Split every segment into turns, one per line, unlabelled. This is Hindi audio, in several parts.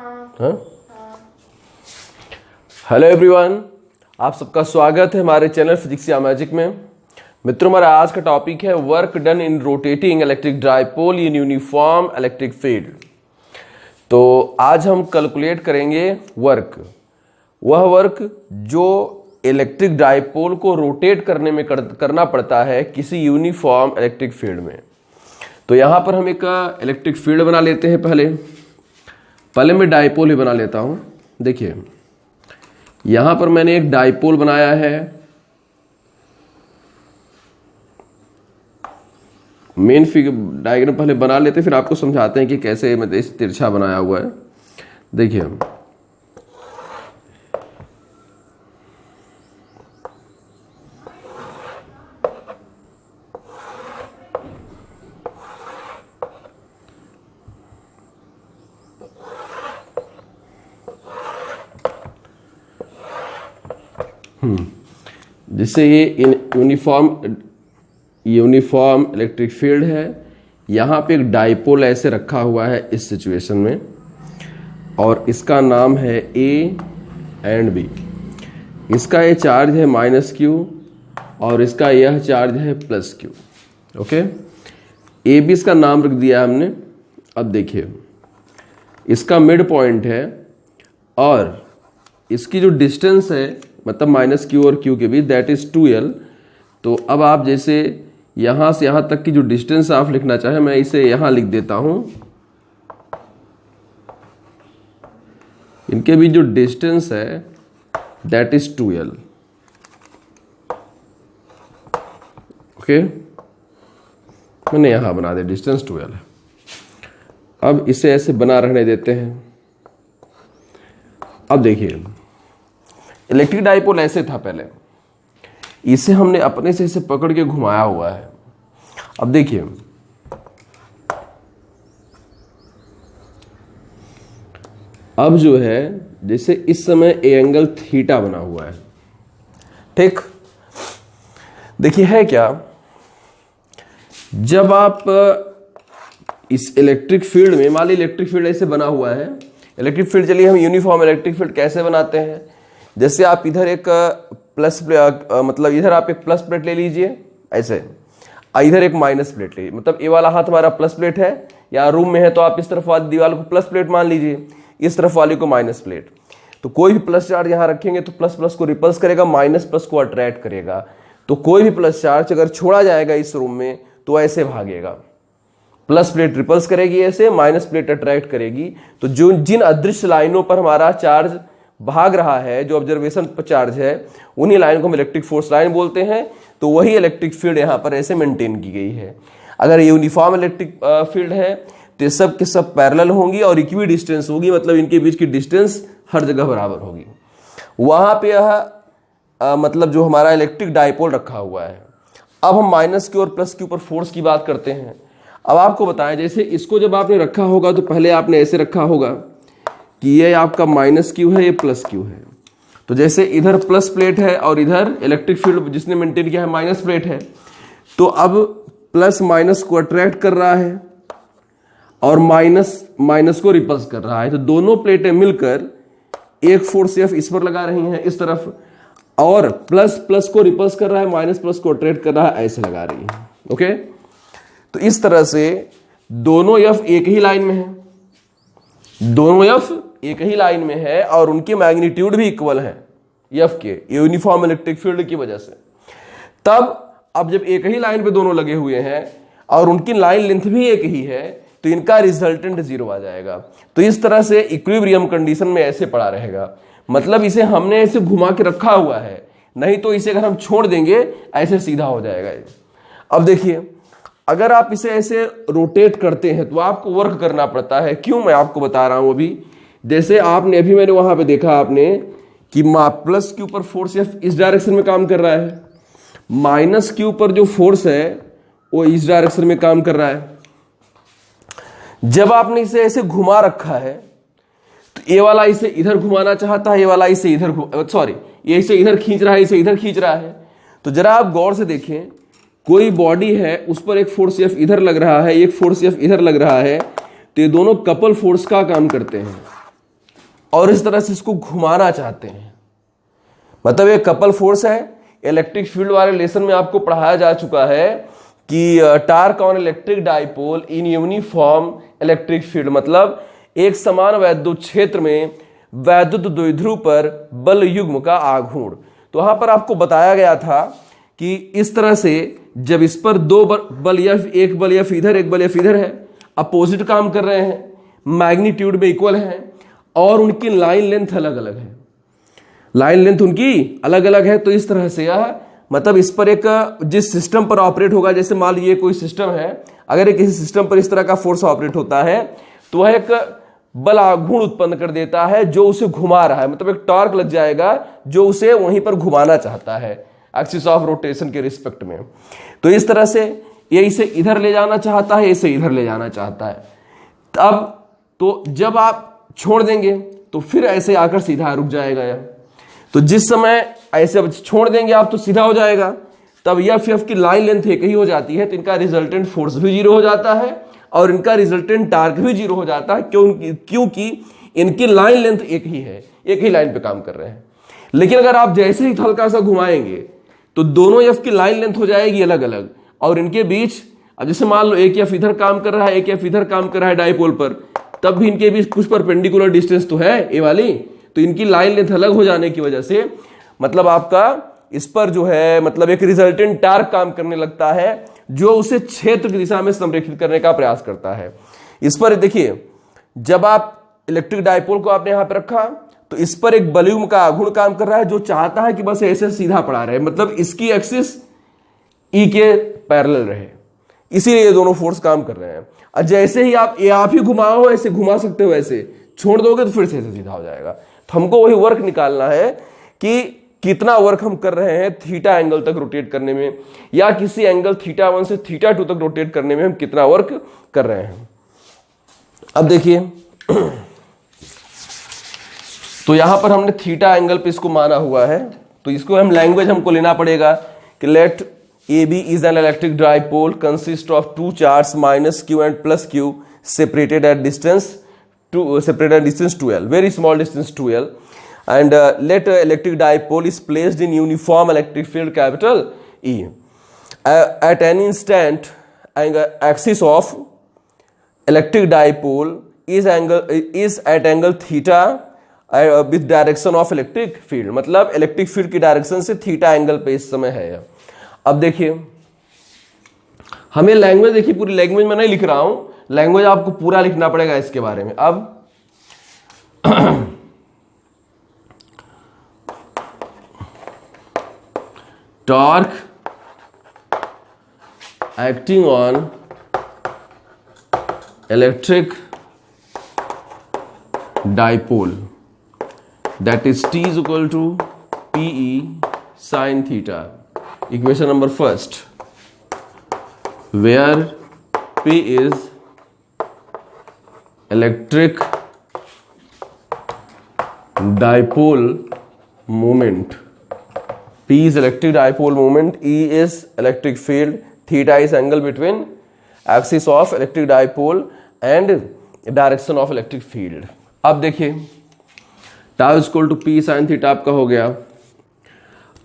हाँ, हेलो एवरीवन, आप सबका स्वागत है हमारे चैनल फिजिक्स या मैजिक में। मित्रों, हमारा आज का टॉपिक है work done in rotating electric dipole in uniform electric field. तो आज हम कैलकुलेट करेंगे वह वर्क जो इलेक्ट्रिक डाइपोल को रोटेट करने में करना पड़ता है किसी यूनिफॉर्म इलेक्ट्रिक फील्ड में। तो यहां पर हम एक इलेक्ट्रिक फील्ड बना लेते हैं। पहले मैं डाइपोल ही बना लेता हूं। देखिए, यहां पर मैंने एक डाइपोल बनाया है। मेन फिगर डायग्राम पहले बना लेते, फिर आपको समझाते हैं कि कैसे मैं इस तिरछा बनाया हुआ है। देखिए, जिससे ये यूनिफॉर्म इलेक्ट्रिक फील्ड है। यहां पे एक डाइपोल ऐसे रखा हुआ है इस सिचुएशन में, और इसका नाम है ए एंड बी। इसका ये चार्ज है -Q और इसका यह चार्ज है +Q। ओके, ए बी इसका नाम रख दिया हमने। अब देखिए, इसका मिड पॉइंट है और इसकी जो डिस्टेंस है, मतलब -Q और Q के बीच, दैट इज 2L। तो अब आप जैसे यहां से यहां तक की जो डिस्टेंस आप लिखना चाहें, मैं इसे यहां लिख देता हूं। इनके बीच जो डिस्टेंस है दैट इज 2L। ओके, मैंने यहां बना दिया, डिस्टेंस 2L है। अब इसे ऐसे बना रहने देते हैं। अब देखिए, इलेक्ट्रिक डाइपोल ऐसे था पहले, इसे हमने अपने से इसे पकड़ के घुमाया हुआ है। अब देखिए, अब जो है जैसे इस समय ए एंगल थीटा बना हुआ है, ठीक। देखिए है क्या, जब आप इस इलेक्ट्रिक फील्ड में, मान ली इलेक्ट्रिक फील्ड ऐसे बना हुआ है। इलेक्ट्रिक फील्ड, चलिए हम यूनिफॉर्म इलेक्ट्रिक फील्ड कैसे बनाते हैं। जैसे आप इधर एक मतलब इधर आप एक प्लस प्लेट ले लीजिए ऐसे, इधर एक माइनस प्लेट लीजिए। मतलब ये वाला हाथ हमारा प्लस प्लेट है, या रूम में है तो आप इस तरफ वाली दीवार को प्लस प्लेट मान लीजिए, इस तरफ वाली को माइनस प्लेट। तो कोई भी प्लस चार्ज यहां रखेंगे तो प्लस प्लस को रिपल्स करेगा, माइनस प्लस को अट्रैक्ट करेगा। तो कोई भी प्लस चार्ज अगर छोड़ा जाएगा इस रूम में तो ऐसे भागेगा। प्लस प्लेट रिपल्स करेगी ऐसे, माइनस प्लेट अट्रैक्ट करेगी। तो जो जिन अदृश्य लाइनों पर हमारा चार्ज भाग रहा है, जो ऑब्जर्वेशन पर चार्ज है, उन्हीं लाइन को हम इलेक्ट्रिक फोर्स लाइन बोलते हैं। तो वही इलेक्ट्रिक फील्ड यहां पर ऐसे मेंटेन की गई है। अगर यूनिफॉर्म इलेक्ट्रिक फील्ड है तो सब के सब पैरेलल होंगी और इक्वी डिस्टेंस होगी, मतलब इनके बीच की डिस्टेंस हर जगह बराबर होगी। वहां पे यह मतलब जो हमारा इलेक्ट्रिक डाइपोल रखा हुआ है। अब हम -Q और +Q पर फोर्स की बात करते हैं। अब आपको बताएं, जैसे इसको जब आपने रखा होगा तो पहले आपने ऐसे रखा होगा कि ये आपका -Q है, ये +Q है। तो जैसे इधर प्लस प्लेट है और इधर इलेक्ट्रिक फील्ड जिसने मेंटेन किया है माइनस प्लेट है, तो अब प्लस माइनस को अट्रैक्ट कर रहा है और माइनस माइनस को रिपल्स कर रहा है। तो दोनों प्लेटें मिलकर एक फोर्स F इस पर लगा रही हैं इस तरफ, और प्लस प्लस को रिपल्स कर रहा है, माइनस प्लस को अट्रैक्ट कर रहा है, ऐसे लगा रही है। ओके, तो इस तरह से दोनों F एक ही लाइन में है, दोनों F एक ही लाइन में है और उनकी मैग्नीट्यूड भी इक्वल है F के, यूनिफॉर्म इलेक्ट्रिक फील्ड की वजह से। तब अब जब एक ही लाइन पे दोनों लगे हुए हैं और उनकी लाइन लेंथ भी एक ही है, तो इनका रिजल्टेंट 0 आ जाएगा। तो इस तरह से इक्विलिब्रियम कंडीशन में ऐसे पड़ा रहेगा। मतलब इसे हमने ऐसे घुमा के रखा हुआ है, नहीं तो इसे अगर हम छोड़ देंगे ऐसे सीधा हो जाएगा। अब देखिए, अगर आप इसे ऐसे रोटेट करते हैं तो आपको वर्क करना पड़ता है। क्यों, मैं आपको बता रहा हूं अभी। जैसे आपने अभी, मैंने वहां पे देखा आपने कि +Q पर फोर्स F इस डायरेक्शन में काम कर रहा है, -Q पर जो फोर्स है वो इस डायरेक्शन में काम कर रहा है। जब आपने इसे ऐसे घुमा रखा है तो ये वाला इसे इधर घुमाना चाहता है, ये वाला इसे इधर ये इसे इधर खींच रहा है, इसे इधर खींच रहा है। तो जरा आप गौर से देखें, कोई बॉडी है उस पर एक फोर्स F इधर लग रहा है, एक फोर्स F इधर लग रहा है, तो ये दोनों कपल फोर्स का काम करते हैं। और इस तरह से इसको घुमाना चाहते हैं। मतलब एक कपल फोर्स है। इलेक्ट्रिक फील्ड वाले लेसन में आपको पढ़ाया जा चुका है कि torque on electric dipole in uniform electric field, मतलब एक समान वैद्युत क्षेत्र में वैद्युत द्विध्रुव पर बल युग्म का आघूर्ण। तो वहां पर आपको बताया गया था कि इस तरह से जब इस पर दो बल या एक बल या इधर एक बल या इधर है, अपोजिट काम कर रहे हैं, मैग्नीट्यूड में इक्वल हैं और उनकी लाइन लेंथ अलग अलग है, लाइन लेंथ उनकी अलग अलग है। तो इस तरह से यह मतलब इस पर एक जिस सिस्टम पर ऑपरेट होगा, जैसे मान लीजिए कोई सिस्टम है, अगर किसी सिस्टम पर इस तरह का फोर्स ऑपरेट होता है तो वह एक बल आघूर्ण उत्पन्न कर देता है जो उसे घुमा रहा है, मतलब एक टॉर्क लग जाएगा जो उसे वहीं पर घुमाना चाहता है एक्सिस ऑफ रोटेशन के रिस्पेक्ट में। तो इस तरह से ये इसे इधर ले जाना चाहता है, इसे इधर ले जाना चाहता है। अब तो जब आप छोड़ देंगे तो फिर ऐसे आकर सीधा रुक जाएगा यह। तो जिस समय ऐसे अब छोड़ देंगे आप तो सीधा हो जाएगा, तब एफ की लाइन लेंथ एक ही हो जाती है, तो इनका रिजल्टेंट फोर्स भी जीरो हो जाता है और इनका रिजल्टेंट टार्क भी जीरो हो जाता है। क्योंकि इनकी लाइन लेंथ एक ही है, एक ही लाइन पे काम कर रहे हैं। लेकिन अगर आप जैसे ही हल्का सा घुमाएंगे तो दोनों एफ की लाइन लेंथ हो जाएगी अलग अलग, और इनके बीच अब जैसे मान लो एक एफ इधर काम कर रहा है, एक एफ इधर काम कर रहा है डाइपोल पर, तब भी इनके बीच कुछ परपेंडिकुलर डिस्टेंस तो है ए वाली, तो इनकी लाइन लेंथ अलग हो जाने की वजह से मतलब आपका इस पर जो है मतलब एक रिजल्टेंट टार्क काम करने लगता है जो उसे क्षेत्र की दिशा में संरेखित करने का प्रयास करता है। इस पर देखिए, जब आप इलेक्ट्रिक डाइपोल को आपने यहां पर रखा तो इस पर एक बलयुग्म का आघूर्ण काम कर रहा है जो चाहता है कि बस ऐसे सीधा पड़ा रहे, मतलब इसकी एक्सिस ई के पैरेलल रहे, इसीलिए ये दोनों फोर्स काम कर रहे हैं। और जैसे ही आप ही घुमाओ, ऐसे घुमा सकते हो, ऐसे छोड़ दोगे तो फिर से ऐसे सीधा हो जाएगा। तो हमको वही वर्क निकालना है कि कितना वर्क हम कर रहे हैं थीटा एंगल तक रोटेट करने में, या किसी एंगल थीटा 1 से थीटा 2 तक रोटेट करने में हम कितना वर्क कर रहे हैं। अब देखिए, तो यहां पर हमने थीटा एंगल पे इसको माना हुआ है, तो इसको हम लैंग्वेज हमको लेना पड़ेगा कि let A B is an electric dipole consist of two charge minus Q and plus Q separated at distance 2L, very small distance 2L, and let electric dipole is placed in uniform electric field capital E. At any instant, axis of electric dipole is at angle theta with direction of electric field, मतलब इलेक्ट्रिक फील्ड की डायरेक्शन से थीटा एंगल पे इस समय है। अब देखिए, हमें लैंग्वेज, देखिए पूरी लैंग्वेज में नहीं लिख रहा हूं, लैंग्वेज आपको पूरा लिखना पड़ेगा इसके बारे में। अब torque acting on electric dipole that is T is equal to PE sin theta. Equation number first, where P is electric dipole moment, P is electric dipole moment, E is electric field, theta is angle between axis of electric dipole and direction of electric field. अब देखिए, tau equal to P sine theta आपका हो गया।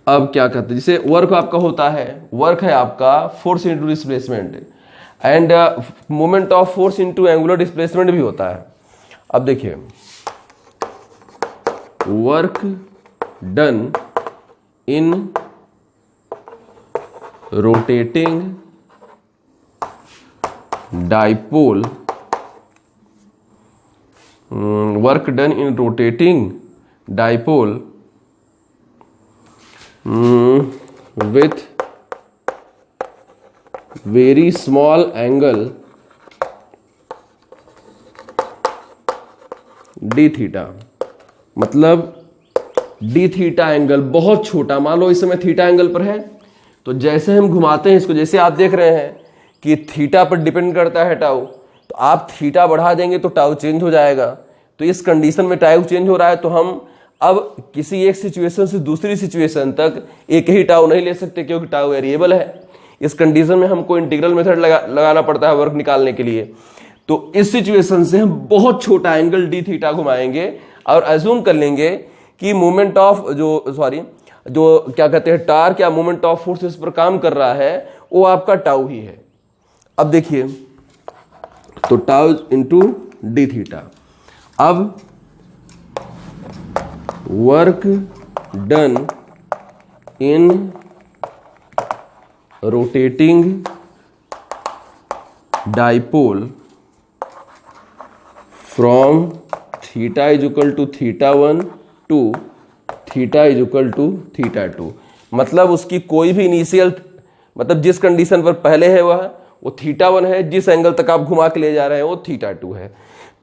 अब क्या कहते हैं, जिसे वर्क आपका होता है, वर्क है आपका force into displacement, end moment of force into angular displacement भी होता है। अब देखिए, work done in rotating dipole, work done in rotating dipole with very small angle d theta, मतलब d थीटा एंगल बहुत छोटा, मान लो इस समय थीटा एंगल पर है, तो जैसे हम घुमाते हैं इसको, जैसे आप देख रहे हैं कि थीटा पर डिपेंड करता है टाउ, तो आप थीटा बढ़ा देंगे तो टाउ चेंज हो जाएगा। तो इस कंडीशन में टाउ चेंज हो रहा है, तो हम अब किसी एक सिचुएशन से दूसरी सिचुएशन तक एक ही टाउ नहीं ले सकते, क्योंकि टाउ वेरिएबल है। इस कंडीशन में हमको इंटीग्रल मेथड लगाना पड़ता है वर्क निकालने के लिए। तो इस सिचुएशन से हम बहुत छोटा एंगल डी थीटा घुमाएंगे और अज्यूम कर लेंगे कि मोमेंट ऑफ जो क्या कहते हैं टार्क या मोमेंट ऑफ फोर्स इस पर काम कर रहा है वो आपका टाउ ही है। अब देखिए तो टाउ इंटू डी थीटा। अब work done in rotating dipole from theta is equal to theta 1 to theta is equal to theta 2, मतलब उसकी कोई भी इनिशियल मतलब जिस कंडीशन पर पहले है वो थीटा 1 है, जिस एंगल तक आप घुमा के ले जा रहे हैं वो थीटा 2 है।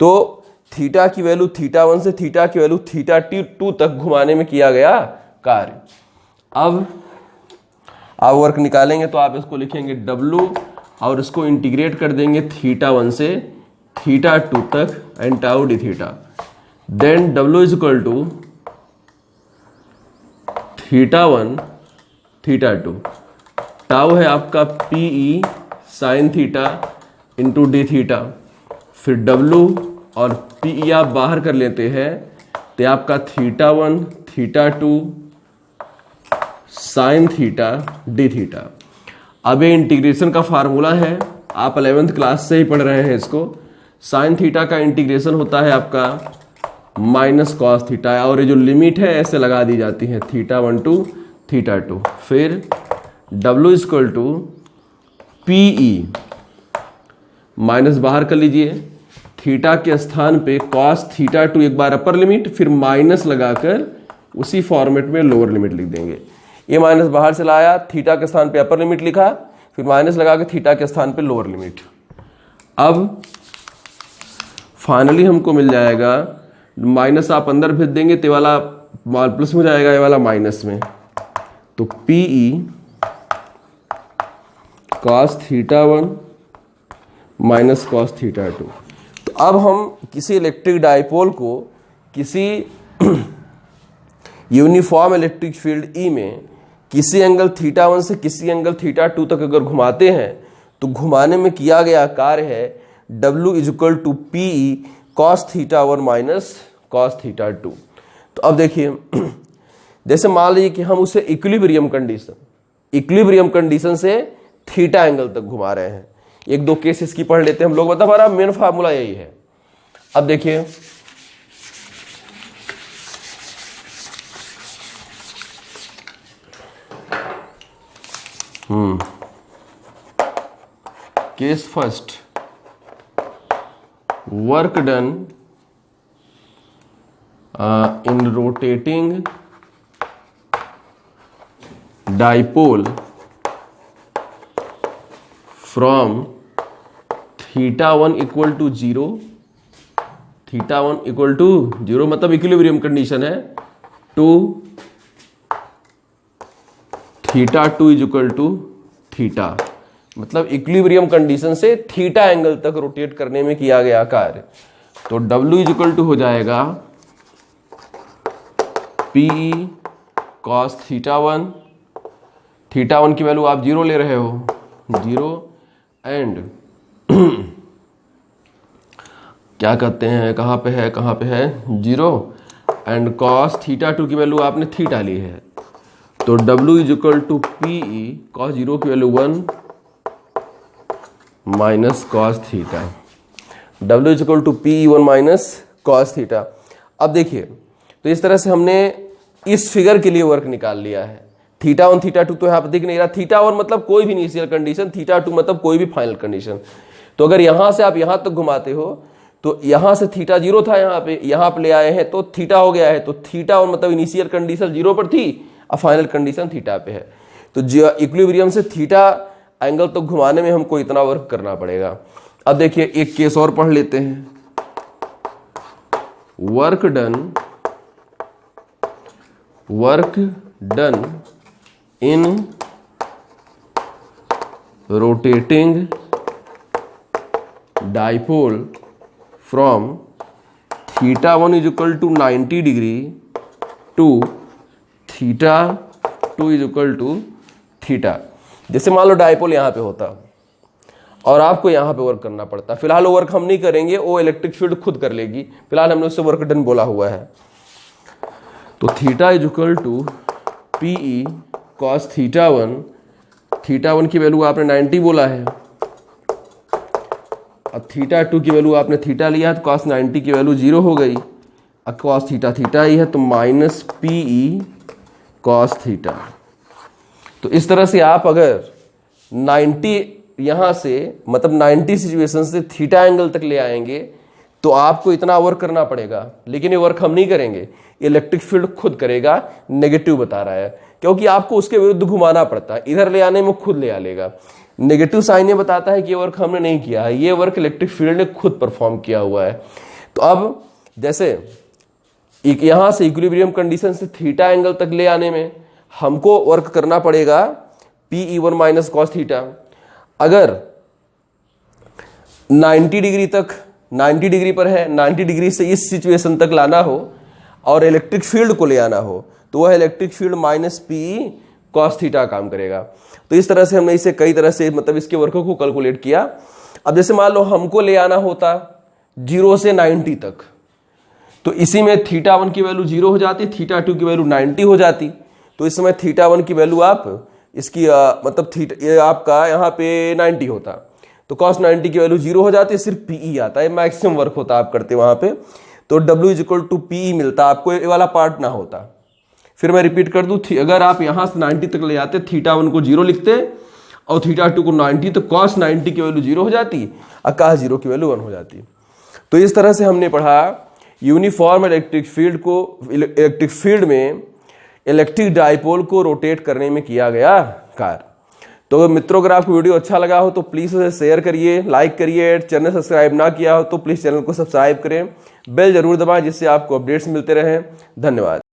तो थीटा की वैल्यू थीटा 1 से थीटा की वैल्यू थीटा 2 तक घुमाने में किया गया कार्य। अब आप वर्क निकालेंगे तो आप इसको लिखेंगे W और इसको इंटीग्रेट कर देंगे थीटा 1 से थीटा 2 तक and tau d theta. Then W is equal to theta 1 theta 2, tau है आपका PE sine theta into d theta, फिर W और PE आप बाहर कर लेते हैं तो आपका theta 1 theta 2 sine theta D theta. अब ये इंटीग्रेशन का फार्मूला है, आप 11th क्लास से ही पढ़ रहे हैं इसको। साइन थीटा का इंटीग्रेशन होता है आपका माइनस कॉस थीटा, और ये जो लिमिट है ऐसे लगा दी जाती है थीटा 1 टू थीटा 2। फिर W equal to PE minus बाहर कर लीजिए, थीटा के स्थान पे कॉस थीटा 2 एक बार अपर लिमिट, फिर माइनस लगाकर उसी फॉर्मेट में लोअर लिमिट लिख देंगे। ये माइनस बाहर से लाया, थीटा के स्थान पे अपर लिमिट लिखा, फिर माइनस लगा के थीटा के स्थान पे लोअर लिमिट। अब फाइनली हमको मिल जाएगा, माइनस आप अंदर भेज देंगे तो वाला प्लस में हो जाएगा, ये वाला माइनस में। तो PE cos theta 1 minus cos theta 2। तो अब हम किसी इलेक्ट्रिक डाइपोल को किसी यूनिफॉर्म इलेक्ट्रिक फील्ड E में किसी एंगल थीटा 1 से किसी एंगल थीटा 2 तक अगर घुमाते हैं तो घुमाने में किया गया कार्य है W is equal to PE cos theta 1 minus cos theta 2। तो अब देखिए, जैसे मान लीजिए कि हम उसे इक्विलिब्रियम कंडीशन से थीटा एंगल तक घुमा रहे हैं। एक दो केस इसकी पढ़ लेते हैं हम लोग, मतलब हमारा मेन फार्मूला यही है। अब देखिए case first, work done in rotating dipole from theta 1 equal to 0, theta 1 equal to 0 मतलब इक्विलिब्रियम कंडीशन है, to theta 2 is equal to theta, मतलब इक्विलिब्रियम कंडीशन से थीटा एंगल तक रोटेट करने में किया गया कार्य। तो W इज इक्वल टू हो जाएगा PE cos थीटा 1, थीटा 1 की वैल्यू आप 0 ले रहे हो, 0 एंड क्या कहते हैं, कहाँ पे है 0 एंड cos थीटा 2 की वैल्यू आपने थीटा ली है। तो W is equal to PE cos 0 की value 1 minus cos theta, W is equal to PE 1 minus cos theta. अब देखिए, तो इस तरह से हमने इस फिगर के लिए वर्क निकाल लिया है। थीटा 1 थीटा 2 तो यहाँ पर दिख नहीं रहा, थीटा 1 मतलब कोई भी इनिशियल कंडीशन, थीटा 2 मतलब कोई भी फाइनल कंडीशन। तो अगर यहां से आप यहां तक घुमाते हो तो यहां से थीटा 0 था, यहां पे ले आए हैं तो थीटा हो गया है। तो थीटा 1 मतलब इनिशियल कंडीशन 0 पर थी, अब फाइनल कंडीशन थीटा पे है। तो इक्विलिब्रियम से थीटा एंगल तक घुमाने में हमको इतना वर्क करना पड़ेगा। अब देखिए एक केस और पढ़ लेते हैं, work done in rotating dipole from theta 1 is equal to 90 degree to theta 2 is equal to theta. जैसे मान लो डाइपोल यहां पे होता और आपको यहाँ पे वर्क करना पड़ता है। फिलहाल वो वर्क हम नहीं करेंगे, वो इलेक्ट्रिक फील्ड खुद कर लेगी। फिलहाल हमने उससे वर्क डन बोला हुआ है। तो theta is equal to P E cos theta one की वैल्यू आपने 90 बोला है, अब थीटा 2 की वैल्यू आपने थीटा लिया है तो कॉस 90 की वैल्यू 0 हो गई। अब कॉस थीटा ही है तो minus P E cos theta. तो इस तरह से आप अगर 90 यहां से मतलब 90 सिचुएशन से थीटा एंगल तक ले आएंगे तो आपको इतना वर्क करना पड़ेगा, लेकिन ये वर्क हम नहीं करेंगे, इलेक्ट्रिक फील्ड खुद करेगा। नेगेटिव बता रहा है क्योंकि आपको उसके विरुद्ध घुमाना पड़ता है, इधर ले आने में खुद ले आ लेगा। नेगेटिव साइन ये बताता है कि ये वर्क हमने नहीं किया है, ये वर्क इलेक्ट्रिक फील्ड ने खुद परफॉर्म किया हुआ है। तो अब जैसे यहां से इक्विलिब्रियम कंडीशन से थीटा एंगल तक ले आने में हमको वर्क करना पड़ेगा P E one minus cos theta. अगर 90 डिग्री तक 90 डिग्री पर है, 90 डिग्री से इस सिचुएशन तक लाना हो और इलेक्ट्रिक फील्ड को ले आना हो तो वह electric field minus P cos theta काम करेगा। तो इस तरह से हमने इसे कई तरह से मतलब इसके वर्कों को कैलकुलेट किया। अब जैसे मान लो हमको ले आना होता 0 से 90 तक, तो इसी में थीटा 1 की वैल्यू 0 हो जाती, थीटा 2 की वैल्यू 90 हो जाती। तो इस समय थीटा 1 की वैल्यू आप इसकी मतलब थीटा ये आपका यहाँ पे 90 होता, तो कॉस 90 की वैल्यू 0 हो जाती है, सिर्फ पीई आता है, मैक्सिमम वर्क होता आप करते वहां पे। तो W is equal to PE मिलता, आपको ये वाला पार्ट ना होता। फिर मैं रिपीट कर दूं, अगर आप यहां से 90 तक ले जाते, थीटा 1 को 0 लिखते और थीटा 2 को 90, तो कॉस 90 की वैल्यू 0 हो जाती और कॉस 0 की वैल्यू 1 हो जाती। तो इस तरह से हमने पढ़ा यूनिफॉर्म इलेक्ट्रिक फील्ड को, इलेक्ट्रिक फील्ड में इलेक्ट्रिक डाइपोल को रोटेट करने में किया गया कार्य। तो मित्रों अगर आपको वीडियो अच्छा लगा हो तो प्लीज उसे शेयर करिए, लाइक करिए, चैनल सब्सक्राइब ना किया हो तो प्लीज चैनल को सब्सक्राइब करें, बेल जरूर दबाएं जिससे आपको अपडेट्स मिलते रहें। धन्यवाद।